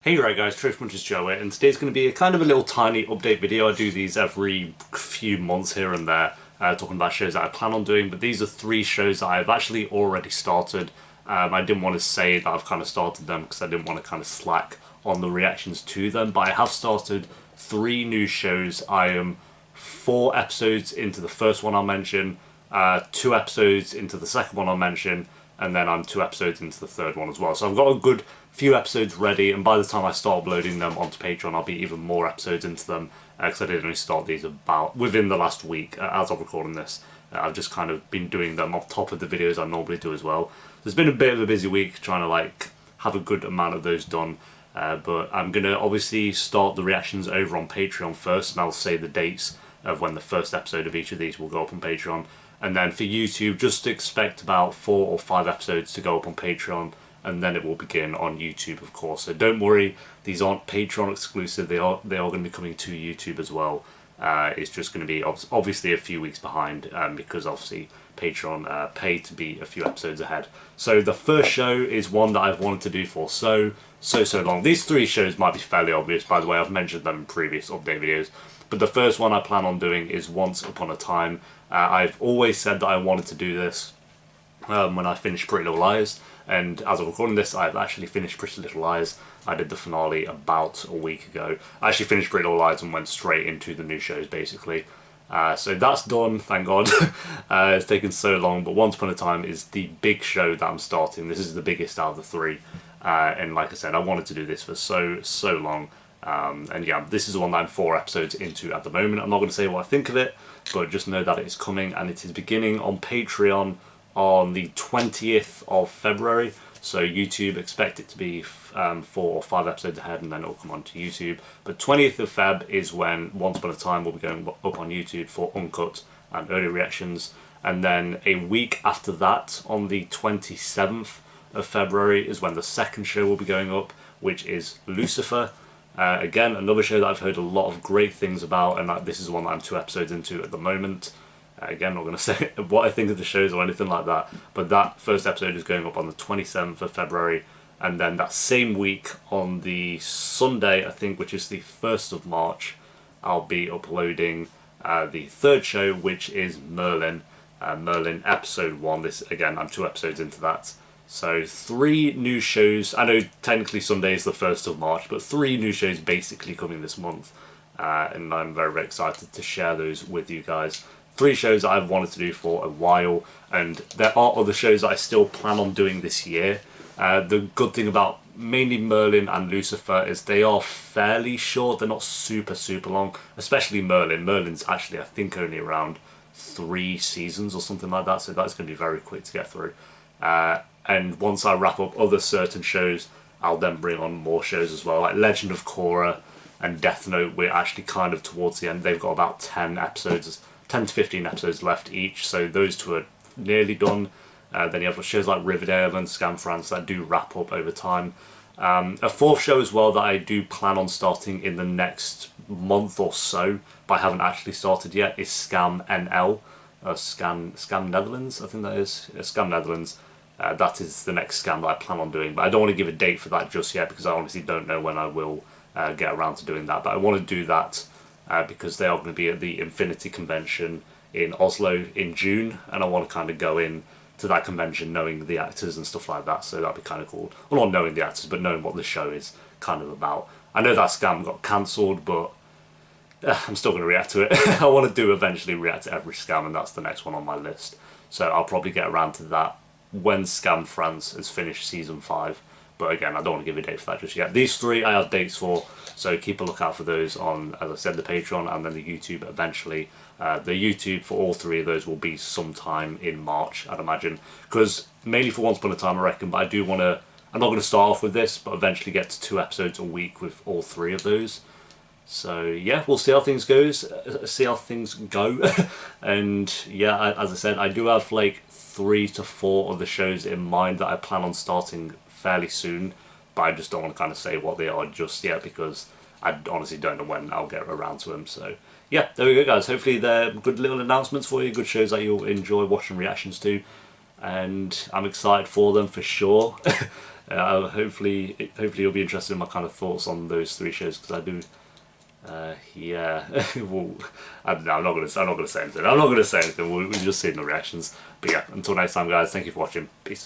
Hey right guys, Truth Munchers Joe here, and today's going to be a kind of a little tiny update video. I do these every few months here and there, talking about shows that I plan on doing, but these are 3 shows that I've actually already started. I didn't want to say that I've kind of started them because I didn't want to kind of slack on the reactions to them, but I have started 3 new shows. I am 4 episodes into the first one I'll mention, 2 episodes into the second one I'll mention, and then I'm 2 episodes into the third one as well. So I've got a good few episodes ready, and by the time I start uploading them onto Patreon, I'll be even more episodes into them, because I did only start these about within the last week as I'm recording this. I've just kind of been doing them on top of the videos I normally do as well. There's been a bit of a busy week trying to have a good amount of those done, but I'm going to obviously start the reactions over on Patreon first, and I'll say the dates of when the first episode of each of these will go up on Patreon. And then for YouTube, just expect about 4 or 5 episodes to go up on Patreon, and then it will begin on YouTube, of course. So don't worry, these aren't Patreon exclusive. They are going to be coming to YouTube as well. It's just going to be obviously a few weeks behind, because obviously Patreon pay to be a few episodes ahead. So the first show is one that I've wanted to do for so long. These 3 shows might be fairly obvious, by the way. I've mentioned them in previous update videos. But the first one I plan on doing is Once Upon a Time. I've always said that I wanted to do this when I finished Pretty Little Liars, and as I'm recording this, I've actually finished Pretty Little Liars. I did the finale about a week ago. I actually finished Pretty Little Liars and went straight into the new shows, basically. So that's done, thank God. It's taken so long, but Once Upon a Time is the big show that I'm starting. This is the biggest out of the 3, and like I said, I wanted to do this for so long. And yeah, this is the one that I'm 4 episodes into at the moment. I'm not going to say what I think of it, but just know that it is coming, and it is beginning on Patreon on the 20th of February. So YouTube, expect it to be 4 or 5 episodes ahead, and then it'll come onto YouTube. But 20th of Feb is when Once Upon a Time will be going up on YouTube for uncut and early reactions. And then a week after that, on the 27th of February, is when the second show will be going up, which is Lucifer. Again, another show that I've heard a lot of great things about, and this is the one that I'm 2 episodes into at the moment. Again, I'm not going to say what I think of the shows or anything like that, but that first episode is going up on the 27th of February, and then that same week, on the Sunday, I think, which is the 1st of March, I'll be uploading the 3rd show, which is Merlin. Merlin Episode 1. This, again, I'm 2 episodes into that. So 3 new shows. I know technically Sunday is the 1st of March, but 3 new shows basically coming this month. And I'm very excited to share those with you guys. 3 shows that I've wanted to do for a while, and there are other shows that I still plan on doing this year. The good thing about mainly Merlin and Lucifer is they are fairly short. They're not super long, especially Merlin. Merlin's actually, I think, only around 3 seasons or something like that, so that's going to be very quick to get through. And once I wrap up other certain shows, I'll then bring on more shows as well, like Legend of Korra and Death Note. We're actually kind of towards the end. They've got about 10 to 15 episodes left each, so those 2 are nearly done. Then you have shows like Riverdale and Scam France that do wrap up over time. A 4th show as well that I do plan on starting in the next month or so, but I haven't actually started yet, is Scam NL. Scam Netherlands, I think that is. Scam Netherlands. That is the next scam that I plan on doing, but I don't want to give a date for that just yet because I honestly don't know when I will get around to doing that. But I want to do that because they are going to be at the Infinity Convention in Oslo in June, and I want to kind of go in to that convention knowing the actors and stuff like that, so that'd be kind of cool. Well, not knowing the actors, but knowing what the show is kind of about. I know that scam got cancelled, but I'm still going to react to it. I want to do eventually react to every scam, and that's the next one on my list. So I'll probably get around to that when Scam France has finished season 5. But again, I don't want to give a date for that just yet. These 3 I have dates for, so keep a lookout for those on, as I said, the Patreon and then the YouTube eventually. The YouTube for all 3 of those will be sometime in March, I'd imagine. Because mainly for Once Upon a Time, I reckon, but I do want to, I'm not going to start off with this, but eventually get to 2 episodes a week with all 3 of those. So yeah, we'll see how things go. And yeah, as I said, I do have like 3 to 4 of the shows in mind that I plan on starting fairly soon, but I just don't want to kind of say what they are just yet because I honestly don't know when I'll get around to them. So yeah, there we go guys. Hopefully they're good little announcements for you, good shows that you'll enjoy watching reactions to, and I'm excited for them for sure. hopefully you'll be interested in my kind of thoughts on those 3 shows, because I do. Yeah, well, I'm not gonna say anything. I'm not gonna say anything. We'll just see in the reactions. But yeah, until next time, guys. Thank you for watching. Peace.